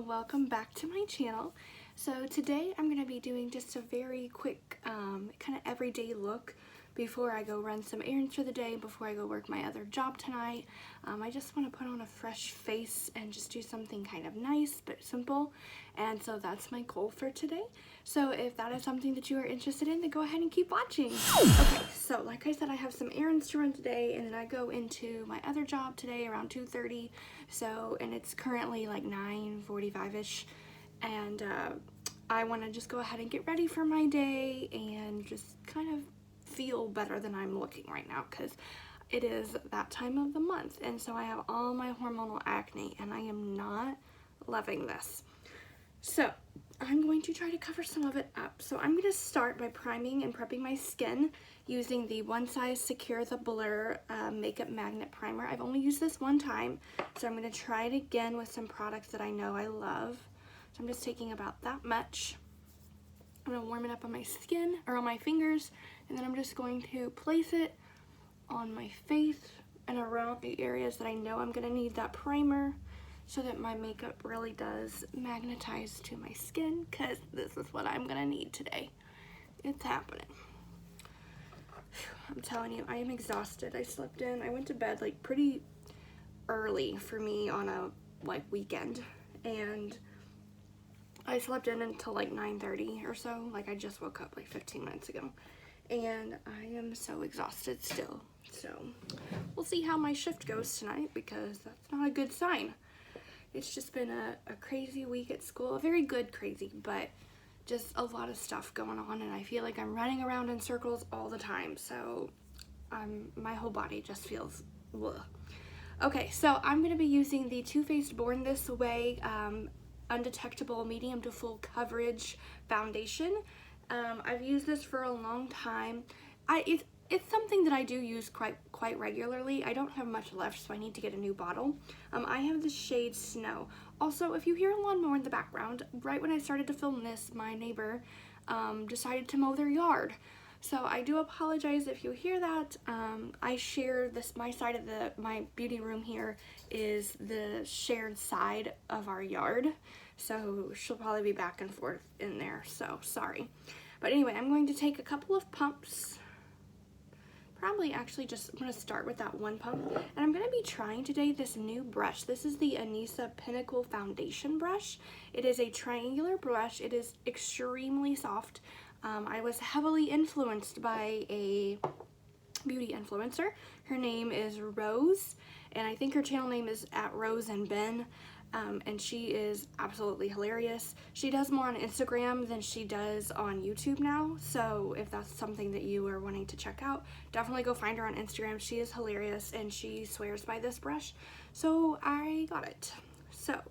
welcome back to my channel. So today I'm going to be doing just a very quick kind of everyday look before I go run some errands for the day, before I go work my other job tonight. I just want to put on a fresh face and just do something kind of nice but simple, and so that's my goal for today. So if that is something that you are interested in, then go ahead and keep watching. Okay, so like I said, I have some errands to run today, and then I go into my other job today around 2:30. So, and it's currently like 9:45ish, and I want to just go ahead and get ready for my day and just kind of feel better than I'm looking right now, because it is that time of the month, and so I have all my hormonal acne and I am not loving this. So I'm going to try to cover some of it up. So I'm going to start by priming and prepping my skin using the One Size Secure the Blur Makeup Magnet Primer. I've only used this one time, so I'm going to try it again with some products that I know I love. So I'm just taking about that much. I'm going to warm it up on my skin, or on my fingers, and then I'm just going to place it on my face and around the areas that I know I'm going to need that primer, so that my makeup really does magnetize to my skin, because this is what I'm going to need today. It's happening. I'm telling you, I am exhausted. I slept in. I went to bed like pretty early for me on a weekend, and I slept in until like 9:30 or so. Like, I just woke up like 15 minutes ago, and I am so exhausted still. So we'll see how my shift goes tonight, because that's not a good sign. It's just been a crazy week at school, a very good crazy, but just a lot of stuff going on, and I feel like I'm running around in circles all the time, so my whole body just feels ugh. Okay, so I'm going to be using the Too Faced Born This Way Undetectable Medium to Full Coverage Foundation. I've used this for a long time. It's something that I do use quite regularly. I don't have much left, so I need to get a new bottle. I have the shade Snow. Also, if you hear a lawnmower in the background, right when I started to film this, my neighbor decided to mow their yard. So I do apologize if you hear that. I share this, my side of my beauty room here is the shared side of our yard. So she'll probably be back and forth in there, so sorry. But anyway, I'm going to take a couple of pumps. Probably actually just, I'm going to start with that one pump, and I'm going to be trying today this new brush. This is the Anisa Pinnacle Foundation brush. It is a triangular brush. It is extremely soft. I was heavily influenced by a beauty influencer. Her name is Rose, and I think her channel name is @RoseandBen. And she is absolutely hilarious. She does more on Instagram than she does on YouTube now, so if that's something that you are wanting to check out, definitely go find her on Instagram. She is hilarious, and she swears by this brush, so I got it. So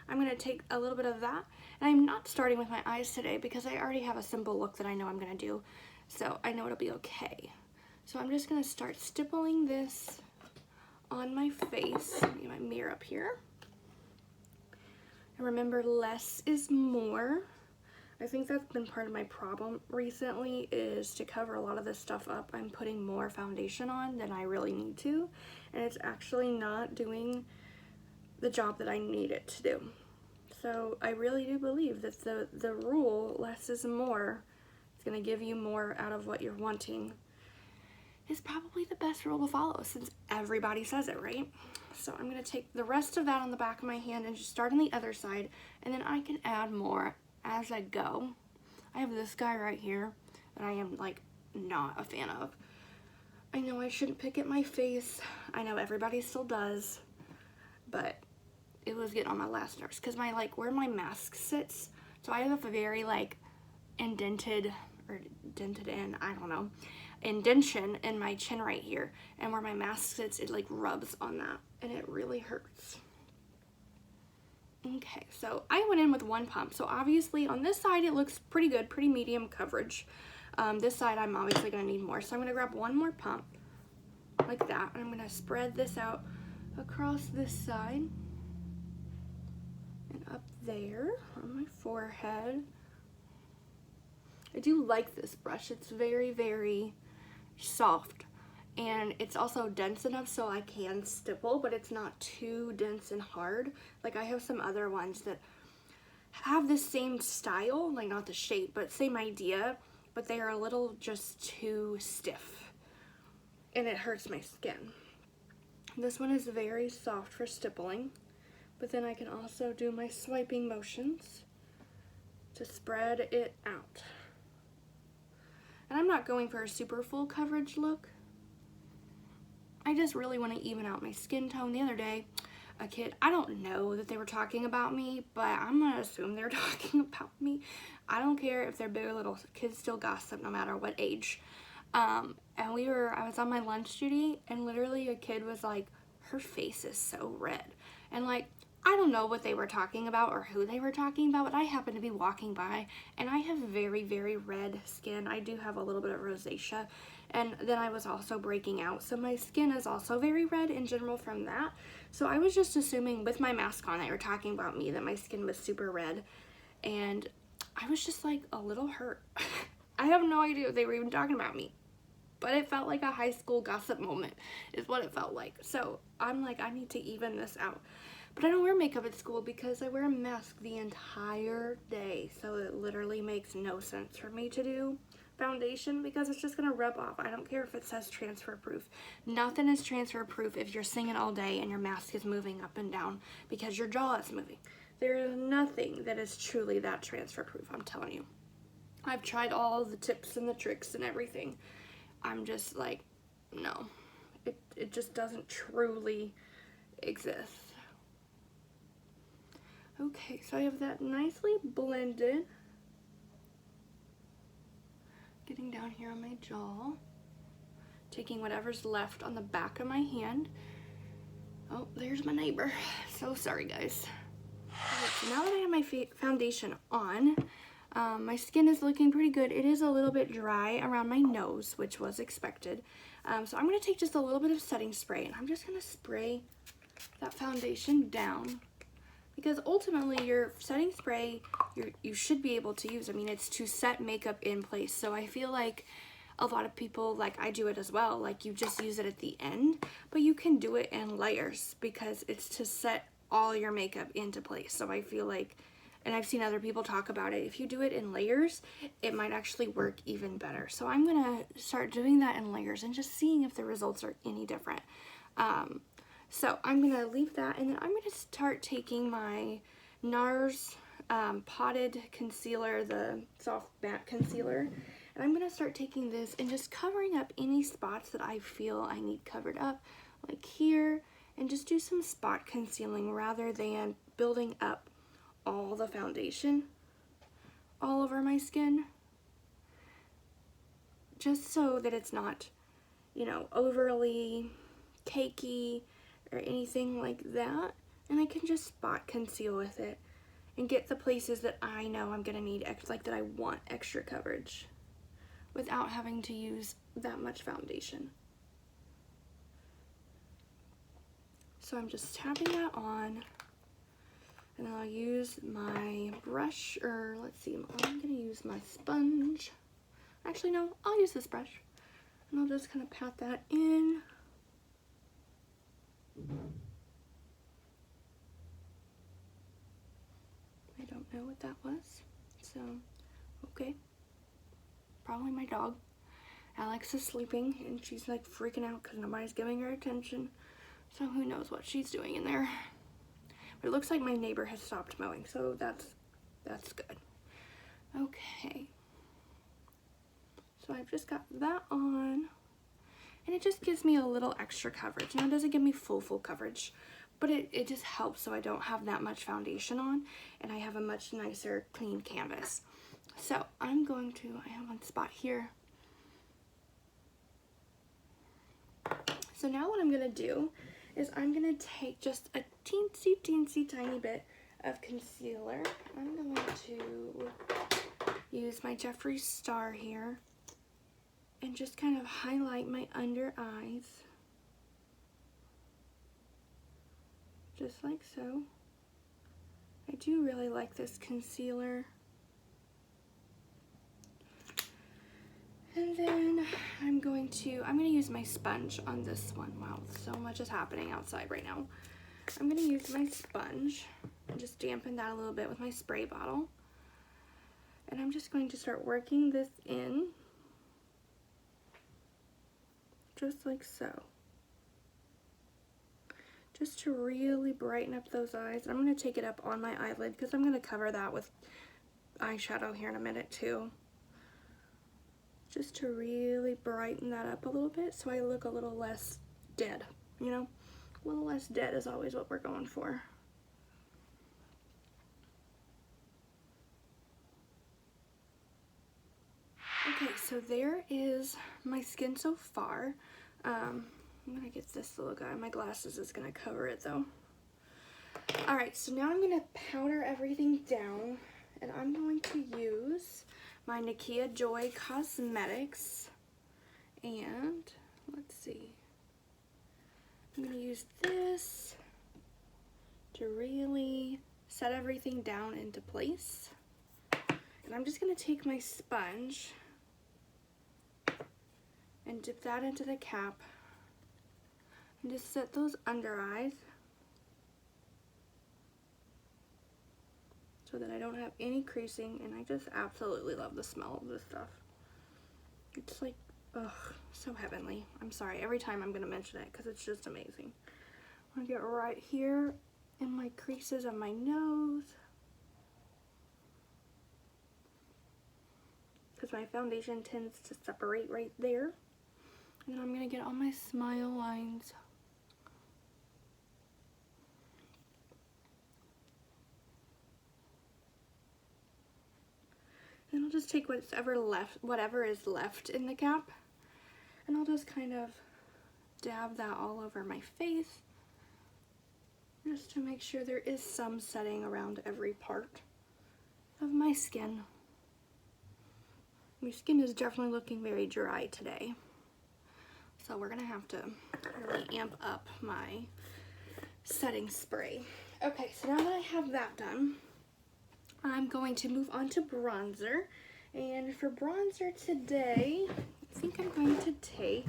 I'm going to take a little bit of that, and I'm not starting with my eyes today because I already have a simple look that I know I'm going to do, so I know it'll be okay. So I'm just going to start stippling this on my face. Let me get my mirror up here. And remember, less is more. I think that's been part of my problem recently, is to cover a lot of this stuff up, I'm putting more foundation on than I really need to, and it's actually not doing the job that I need it to do. So I really do believe that the rule, less is more, it's going to give you more out of what you're wanting, is probably the best rule to follow, since everybody says it, right? So I'm going to take the rest of that on the back of my hand and just start on the other side, and then I can add more as I go. I have this guy right here that I am like not a fan of. I know I shouldn't pick at my face. I know everybody still does, but it was getting on my last nerves, because my where my mask sits, so I have a very indented, or dented in, I don't know, indentation in my chin right here, and where my mask sits, it rubs on that, and it really hurts. Okay, so I went in with one pump. So obviously on this side it looks pretty good, pretty medium coverage. This side I'm obviously going to need more, so I'm going to grab one more pump like that, and I'm going to spread this out across this side and up there on my forehead. I do like this brush. It's very, very soft, and it's also dense enough so I can stipple, but it's not too dense and hard. Like, I have some other ones that have the same style, like not the shape, but same idea, but they are a little just too stiff and it hurts my skin. This one is very soft for stippling, but then I can also do my swiping motions to spread it out. And I'm not going for a super full coverage look. I just really want to even out my skin tone. The other day, a kid, I don't know that they were talking about me, but I'm gonna assume they're talking about me. I don't care if they're big or little, kids still gossip no matter what age. And I was on my lunch duty, and literally a kid was like, her face is so red. And like, I don't know what they were talking about or who they were talking about, but I happened to be walking by, and I have very, very red skin. I do have a little bit of rosacea, and then I was also breaking out, so my skin is also very red in general from that. So I was just assuming with my mask on they were talking about me, that my skin was super red, and I was just like a little hurt. I have no idea if they were even talking about me, but it felt like a high school gossip moment is what it felt like. So I'm like, I need to even this out. But I don't wear makeup at school because I wear a mask the entire day. So it literally makes no sense for me to do foundation because it's just going to rub off. I don't care if it says transfer proof. Nothing is transfer proof if you're singing all day and your mask is moving up and down because your jaw is moving. There is nothing that is truly that transfer proof, I'm telling you. I've tried all the tips and the tricks and everything. I'm just like, no. It just doesn't truly exist. Okay, so I have that nicely blended. Getting down here on my jaw. Taking whatever's left on the back of my hand. Oh, there's my neighbor. So sorry, guys. Okay, so now that I have my foundation on, my skin is looking pretty good. It is a little bit dry around my nose, which was expected. So I'm going to take just a little bit of setting spray, and I'm just going to spray that foundation down. Because ultimately, your setting spray, you should be able to use. I mean, it's to set makeup in place. So I feel like a lot of people, like I do it as well, like you just use it at the end. But you can do it in layers because it's to set all your makeup into place. So I feel like, and I've seen other people talk about it, if you do it in layers, it might actually work even better. So I'm going to start doing that in layers and just seeing if the results are any different. So I'm going to leave that, and then I'm going to start taking my Nars Potted Concealer, the soft matte concealer, and I'm going to start taking this and just covering up any spots that I feel I need covered up, like here, and just do some spot concealing rather than building up all the foundation all over my skin, just so that it's not, you know, overly cakey or anything like that, and I can just spot conceal with it and get the places that I know I'm gonna need like that I want extra coverage without having to use that much foundation. So I'm just tapping that on, and I'll use my brush, or let's see, I'm gonna use my sponge. Actually no, I'll use this brush, and I'll just kind of pat that in. I don't know what that was, so okay. Probably my dog. Alex is sleeping and she's like freaking out because nobody's giving her attention, so who knows what she's doing in there. But it looks like my neighbor has stopped mowing, so that's good. Okay, so I've just got that on, and it just gives me a little extra coverage. Now it doesn't give me full coverage, but it just helps so I don't have that much foundation on, and I have a much nicer clean canvas. So I'm going to, I have one spot here. So now what I'm gonna do is I'm gonna take just a teensy tiny bit of concealer. I'm going to use my Jeffree Star here and just kind of highlight my under eyes. Just like so. I do really like this concealer. And then I'm going to use my sponge on this one. Wow, so much is happening outside right now. I'm going to use my sponge and just dampen that a little bit with my spray bottle. And I'm just going to start working this in, just like so. Just to really brighten up those eyes. I'm going to take it up on my eyelid because I'm going to cover that with eyeshadow here in a minute too. Just to really brighten that up a little bit so I look a little less dead, you know? A little less dead is always what we're going for. Okay, so there is my skin so far. I'm gonna get this little guy. My glasses is gonna cover it though. Alright, so now I'm gonna powder everything down, and I'm going to use my Nakia Joy Cosmetics, and let's see. I'm gonna use this to really set everything down into place. And I'm just gonna take my sponge and dip that into the cap and just set those under eyes so that I don't have any creasing. And I just absolutely love the smell of this stuff. It's like, ugh, so heavenly. I'm sorry, every time I'm gonna mention it because it's just amazing. I'm gonna get right here in my creases of my nose, because my foundation tends to separate right there. And then I'm going to get on my smile lines. And I'll just take whatever is left in the cap, and I'll just kind of dab that all over my face, just to make sure there is some setting around every part of my skin. My skin is definitely looking very dry today, so we're gonna have to really amp up my setting spray. Okay, so now that I have that done, I'm going to move on to bronzer. And for bronzer today, I think I'm going to take,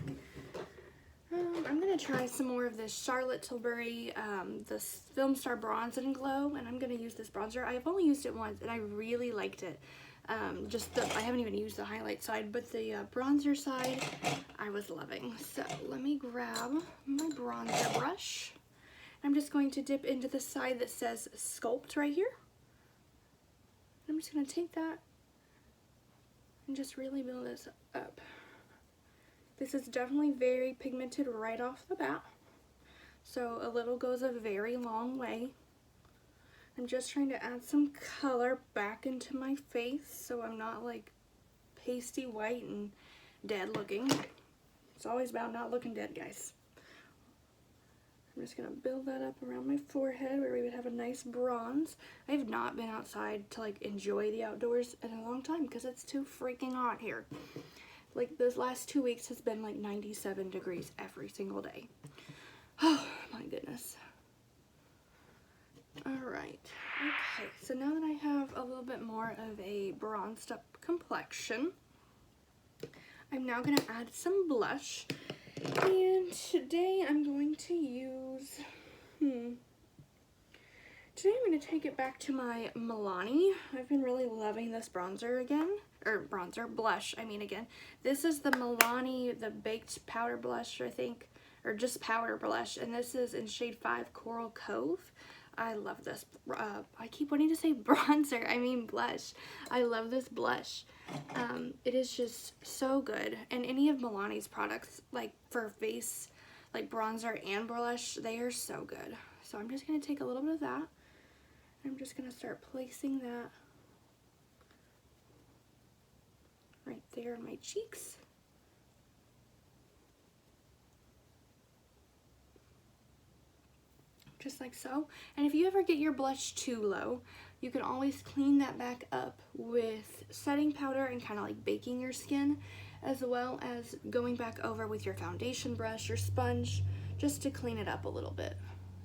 I'm gonna try some more of this Charlotte Tilbury, this Filmstar Bronze and Glow, and I'm gonna use this bronzer. I've only used it once and I really liked it. I haven't even used the highlight side, but the bronzer side I was loving. So let me grab my bronzer brush. I'm just going to dip into the side that says Sculpt right here. I'm just going to take that and just really build this up. This is definitely very pigmented right off the bat, so a little goes a very long way. I'm just trying to add some color back into my face so I'm not like pasty white and dead looking. It's always about not looking dead, guys. I'm just going to build that up around my forehead where we would have a nice bronze. I have not been outside to like enjoy the outdoors in a long time because it's too freaking hot here. Like those last 2 weeks has been like 97 degrees every single day. Oh my goodness. Alright, okay, so now that I have a little bit more of a bronzed up complexion, I'm now going to add some blush. And today I'm going to use, today I'm going to take it back to my Milani. I've been really loving this bronzer again, or blush, I mean again. This is the Milani, the Baked Powder Blush, I think, or just Powder Blush, and this is in shade 5 Coral Cove. I love this. I keep wanting to say bronzer, I mean blush. I love this blush. It is just so good. And any of Milani's products, like for face, like bronzer and blush, they are so good. So I'm just going to take a little bit of that. I'm just going to start placing that right there in my cheeks. Just like so. And if you ever get your blush too low, you can always clean that back up with setting powder and kind of like baking your skin, as well as going back over with your foundation brush or sponge just to clean it up a little bit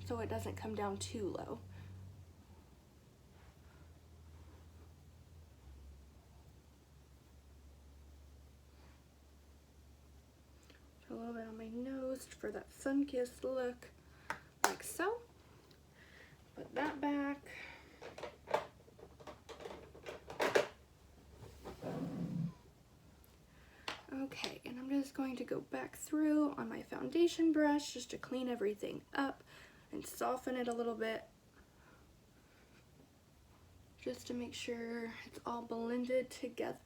so it doesn't come down too low. A little bit on my nose for that sun-kissed look, like so. Put that back. Okay, and I'm just going to go back through on my foundation brush just to clean everything up and soften it a little bit, just to make sure it's all blended together.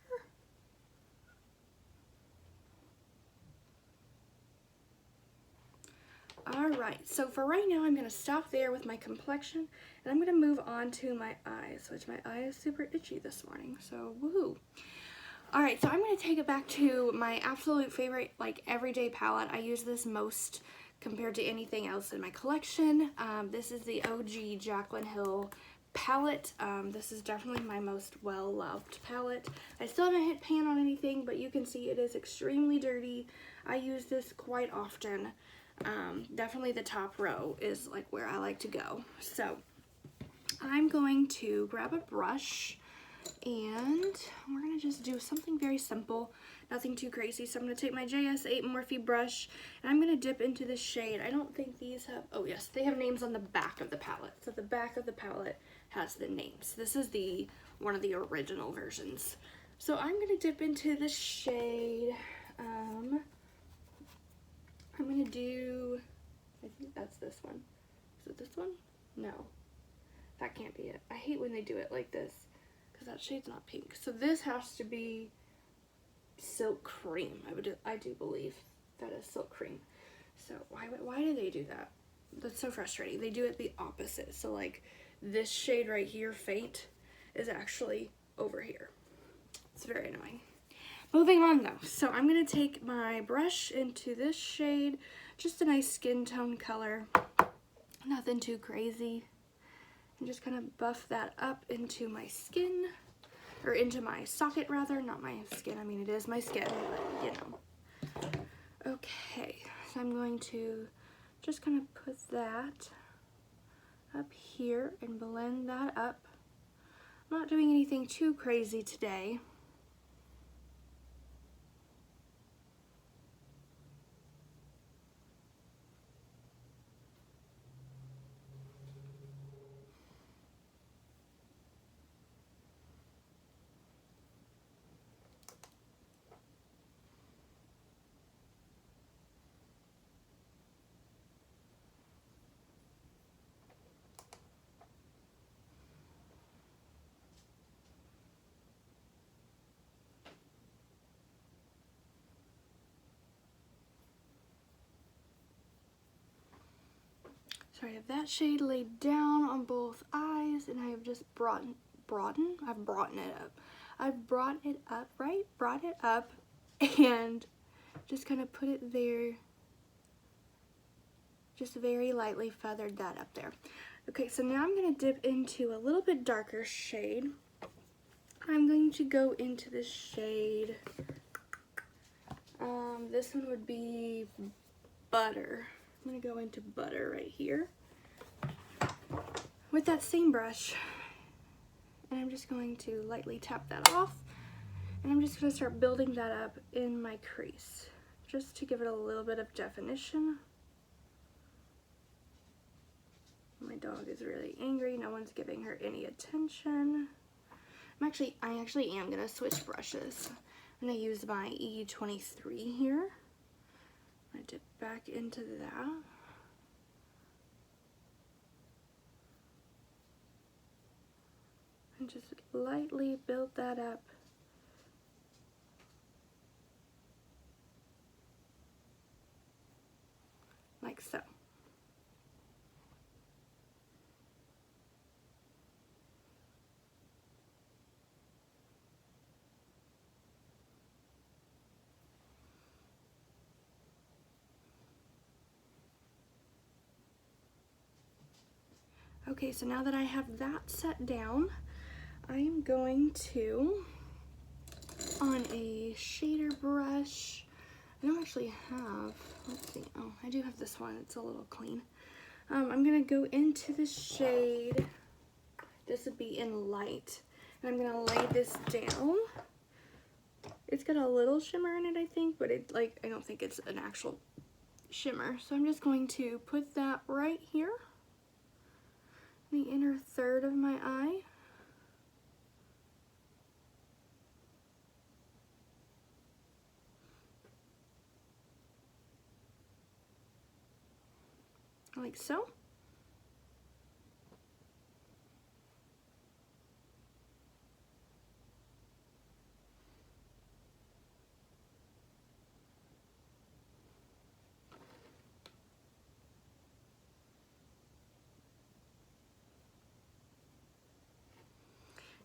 Alright, so for right now I'm going to stop there with my complexion, and I'm going to move on to my eyes, which my eye is super itchy this morning, so woohoo. Alright, so I'm going to take it back to my absolute favorite, like, everyday palette. I use this most compared to anything else in my collection. This is the OG Jaclyn Hill palette. This is definitely my most well-loved palette. I still haven't hit pan on anything, but you can see it is extremely dirty. I use this quite often. Definitely the top row is like where I like to go. So I'm going to grab a brush and we're going to just do something very simple, nothing too crazy. So I'm going to take my JS8 Morphe brush and I'm going to dip into this shade. I don't think these have, oh yes, they have names on the back of the palette. So the back of the palette has the names. This is one of the original versions. So I'm going to dip into this shade. I'm going to do, I think that's this one. Is it this one? No, that can't be it. I hate when they do it like this because that shade's not pink. So this has to be Silk Cream. I do believe that is Silk Cream. So why do they do that? That's so frustrating. They do it the opposite. So like this shade right here, Faint, is actually over here. It's very annoying. Moving on though, so I'm going to take my brush into this shade, just a nice skin tone color, nothing too crazy, and just kind of buff that up into my skin, or into my socket rather, not my skin. I mean, it is my skin, but you know. Okay, so I'm going to just kind of put that up here and blend that up. I'm not doing anything too crazy today. So I have that shade laid down on both eyes, and I have just brought it up, and just kind of put it there, just very lightly feathered that up there. Okay, so now I'm going to dip into a little bit darker shade. I'm going to go into this shade, this one would be Butter. I'm going to go into Butter right here with that same brush, and I'm just going to lightly tap that off, and I'm just going to start building that up in my crease just to give it a little bit of definition. My dog is really angry. No one's giving her any attention. I actually am going to switch brushes. I'm going to use my E23 here. I dip back into that. And just lightly build that up. Like so. Okay, so now that I have that set down, I am going to, on a shader brush, I don't actually have, let's see, oh, I do have this one, it's a little clean. I'm going to go into the shade, this would be in Light, and I'm going to lay this down. It's got a little shimmer in it, I think, but I don't think it's an actual shimmer. So I'm just going to put that right here. the inner third of my eye. Like so.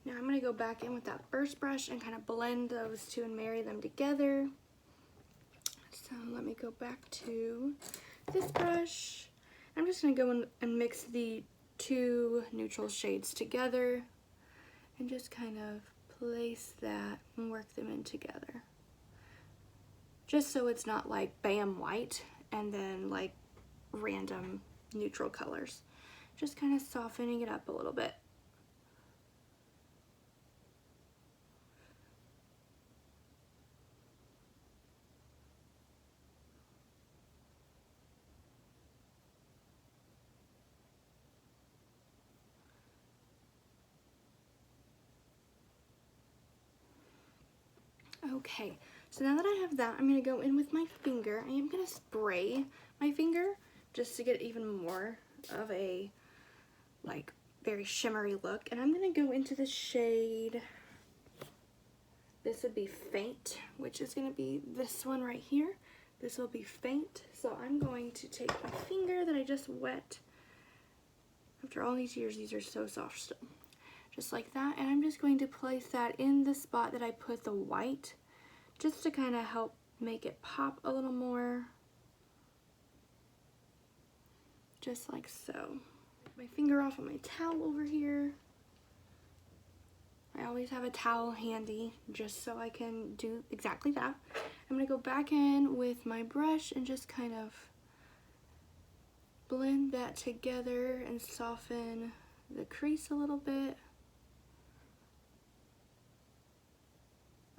Now I'm going to go back in with that first brush and kind of blend those two and marry them together. So let me go back to this brush. I'm just going to go in and mix the two neutral shades together and just kind of place that and work them in together. Just so it's not like bam white and then like random neutral colors. Just kind of softening it up a little bit. Okay, so now that I have that, I'm going to go in with my finger. I am going to spray my finger just to get even more of a like very shimmery look. And I'm going to go into the shade, this would be Faint, which is going to be this one right here. This will be Faint. So I'm going to take my finger that I just wet. After all these years, these are so soft still. Just like that. And I'm just going to place that in the spot that I put the white, just to kind of help make it pop a little more. Just like so. My finger off on my towel over here. I always have a towel handy just so I can do exactly that. I'm going to go back in with my brush and just kind of blend that together and soften the crease a little bit.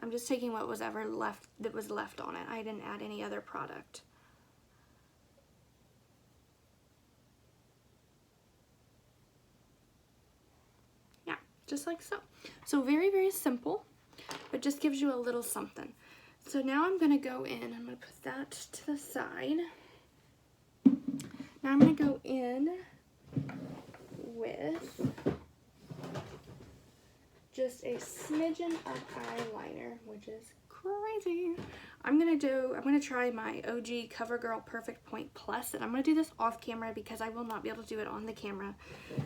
I'm just taking what was ever left that was left on it. I didn't add any other product. Yeah, just like so. So very, very simple, but just gives you a little something. So now I'm gonna go in, I'm gonna put that to the side. Now I'm gonna go in with just a smidgen of eyeliner, which is crazy. I'm gonna try my OG CoverGirl Perfect Point Plus, and I'm gonna do this off camera because I will not be able to do it on the camera.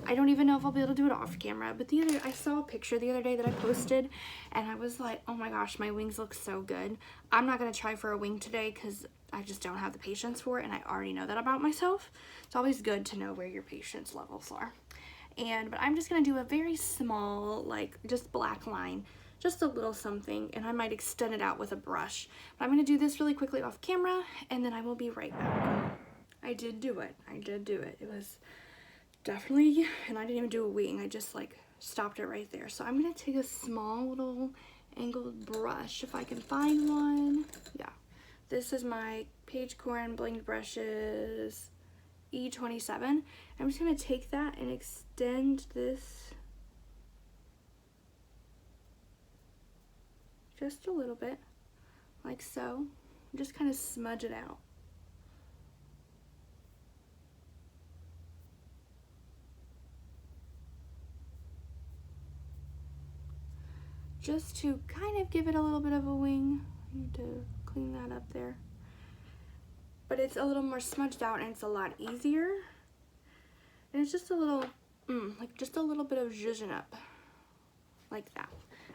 I don't even know if I'll be able to do it off camera, but I saw a picture the other day that I posted, and I was like, oh my gosh, my wings look so good. I'm not gonna try for a wing today because I just don't have the patience for it, and I already know that about myself. It's always good to know where your patience levels are. But I'm just gonna do a very small, like just black line, just a little something, and I might extend it out with a brush. But I'm gonna do this really quickly off camera, and then I will be right back. I did do it. I did do it. It was definitely, and I didn't even do a wing. I just like stopped it right there. So I'm gonna take a small little angled brush if I can find one. Yeah, this is my Page Corn Bling Brushes E27. I'm just going to take that and extend this just a little bit, like so. Just kind of smudge it out. Just to kind of give it a little bit of a wing. I need to clean that up there. But it's a little more smudged out and it's a lot easier. And it's just a little, like just a little bit of zhuzhen up, like that.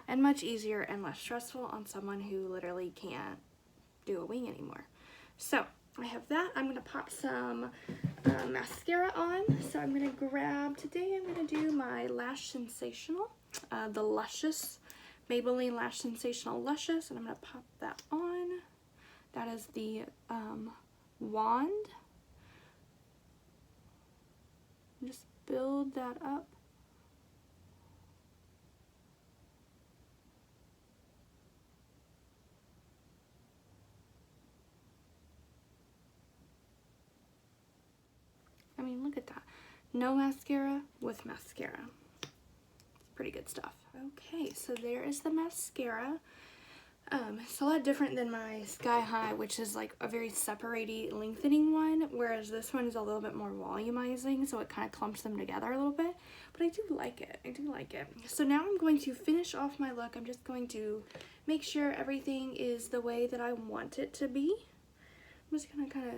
And much easier and less stressful on someone who literally can't do a wing anymore. So I have that. I'm gonna pop some mascara on. So I'm gonna grab, today I'm gonna do my Lash Sensational, the Luscious, Maybelline Lash Sensational Luscious, and I'm gonna pop that on. That is the wand. Just build that up. I mean, look at that. no mascara with mascara. It's pretty good stuff. Okay, so there is the mascara. It's a lot different than my Sky High, which is like a very separating, lengthening one, whereas this one is a little bit more volumizing, so it kind of clumps them together a little bit. But I do like it. I do like it. So now I'm going to finish off my look. I'm just going to make sure everything is the way that I want it to be. I'm just going to kind of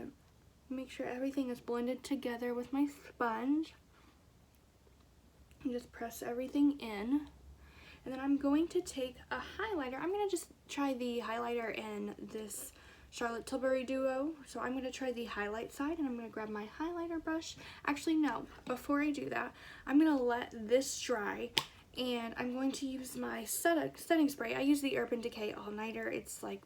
make sure everything is blended together with my sponge. And just press everything in. And then I'm going to take a highlighter. I'm going to just try the highlighter in this Charlotte Tilbury duo. So I'm going to try the highlight side, and I'm going to grab my highlighter brush. Actually, no. Before I do that, I'm going to let this dry, and I'm going to use my setting spray. I use the Urban Decay All Nighter. It's like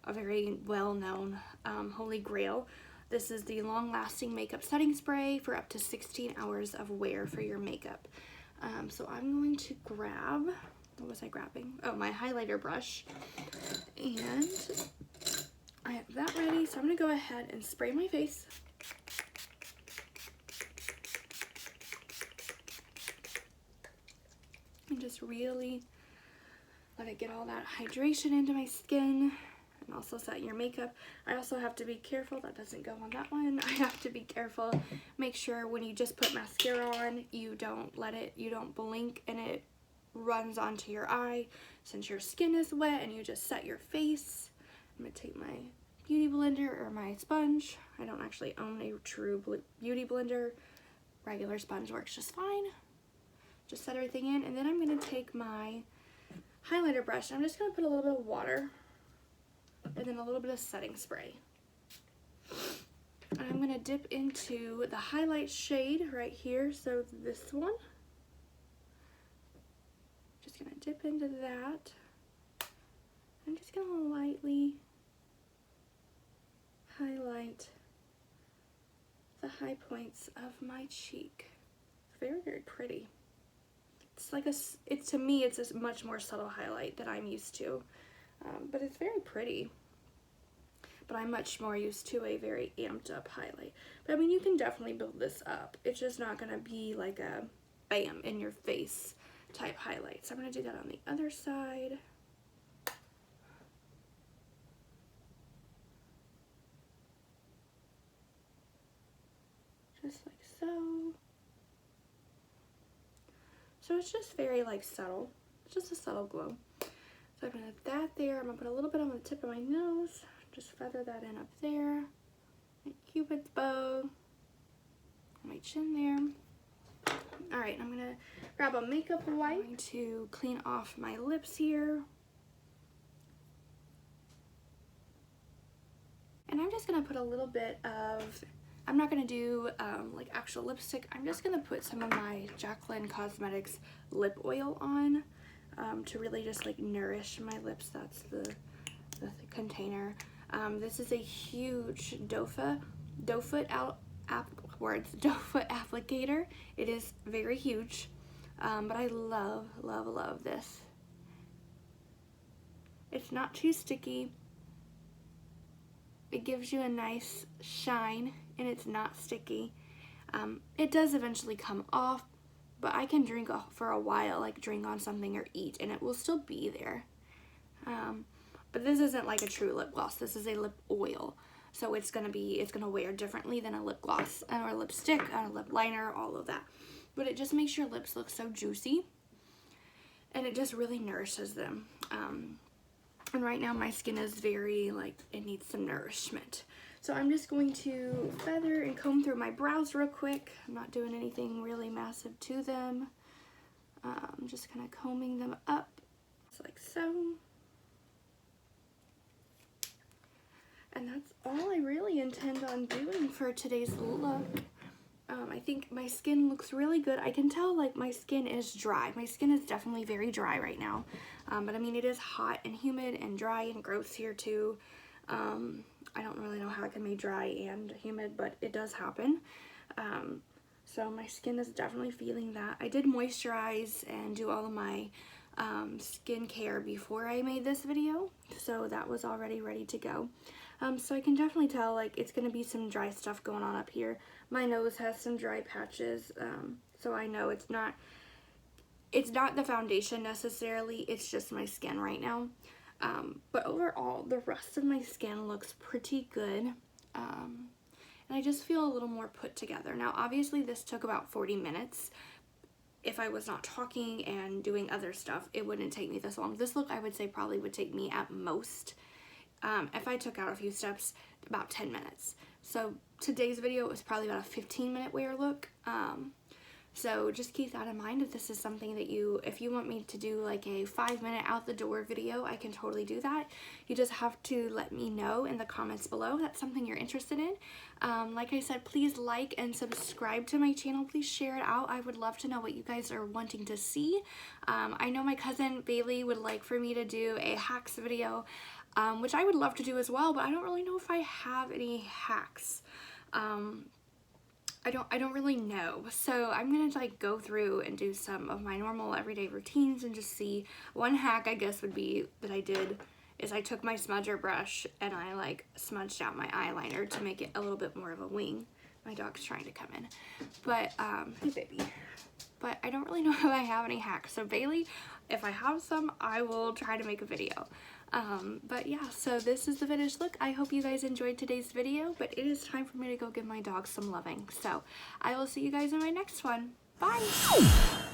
a very well-known holy grail. This is the long-lasting makeup setting spray for up to 16 hours of wear for your makeup. So I'm going to grab, what was I grabbing? Oh, my highlighter brush. And I have that ready, so I'm going to go ahead and spray my face. And just really let it get all that hydration into my skin. And also set your makeup. I also have to be careful, that doesn't go on that one. I have to be careful. Make sure when you just put mascara on, you don't blink and it runs onto your eye, since your skin is wet, and you just set your face. I'm gonna take my beauty blender or my sponge. I don't actually own a true beauty blender. Regular sponge works just fine. Just set everything in, and then I'm gonna take my highlighter brush. I'm just gonna put a little bit of water and then a little bit of setting spray. And I'm going to dip into the highlight shade right here, so this one. Just going to dip into that. I'm just going to lightly highlight the high points of my cheek. Very, very pretty. It's like to me, it's a much more subtle highlight than I'm used to. But it's very pretty. But I'm much more used to a very amped up highlight. But I mean, you can definitely build this up. It's just not going to be like a bam in your face type highlight. So I'm going to do that on the other side. Just like so. So it's just very like subtle. It's just a subtle glow. So I'm going to put that there. I'm going to put a little bit on the tip of my nose. Just feather that in up there. My Cupid's bow. My chin there. Alright, I'm going to grab a makeup wipe. I'm going to clean off my lips here. And I'm just going to put a little bit of, I'm not going to do like actual lipstick. I'm just going to put some of my Jaclyn Cosmetics lip oil on. To really just like nourish my lips. That's the container. This is a huge doe foot applicator. It is very huge, but I love this. It's not too sticky. It gives you a nice shine, and it's not sticky. It does eventually come off, but I can drink for a while, like drink on something or eat, and it will still be there. But this isn't like a true lip gloss. This is a lip oil. So it's gonna wear differently than a lip gloss or a lipstick, a lip liner, all of that. But it just makes your lips look so juicy, and it just really nourishes them. And right now my skin is very like, it needs some nourishment. So I'm just going to feather and comb through my brows real quick. I'm not doing anything really massive to them. I'm just kind of combing them up, just like so. And that's all I really intend on doing for today's look. I think my skin looks really good. I can tell like my skin is dry. My skin is definitely very dry right now. But I mean, it is hot and humid and dry and gross here too. I don't really know how it can be dry and humid, but it does happen. So my skin is definitely feeling that. I did moisturize and do all of my skincare before I made this video, so that was already ready to go. So I can definitely tell, like, it's going to be some dry stuff going on up here. My nose has some dry patches, so I know it's not the foundation necessarily, it's just my skin right now. But overall, the rest of my skin looks pretty good. And I just feel a little more put together. Now, obviously, this took about 40 minutes. If I was not talking and doing other stuff, it wouldn't take me this long. This look, I would say, probably would take me at most, if I took out a few steps, about 10 minutes. So today's video was probably about a 15-minute wear look. So just keep that in mind if this is something that if you want me to do like a 5-minute out the door video, I can totally do that. You just have to let me know in the comments below if that's something you're interested in. Like I said, please like and subscribe to my channel. Please share it out. I would love to know what you guys are wanting to see. I know my cousin Bailey would like for me to do a hacks video, which I would love to do as well, but I don't really know if I have any hacks. I don't really know. So I'm gonna like go through and do some of my normal everyday routines and just see. One hack I guess would be that I did is I took my smudger brush and I like smudged out my eyeliner to make it a little bit more of a wing. My dog's trying to come in. But hey baby. But I don't really know if I have any hacks. So Bailey, if I have some, I will try to make a video. But yeah, so this is the finished look. I hope you guys enjoyed today's video, but it is time for me to go give my dog some loving. So I will see you guys in my next one. Bye!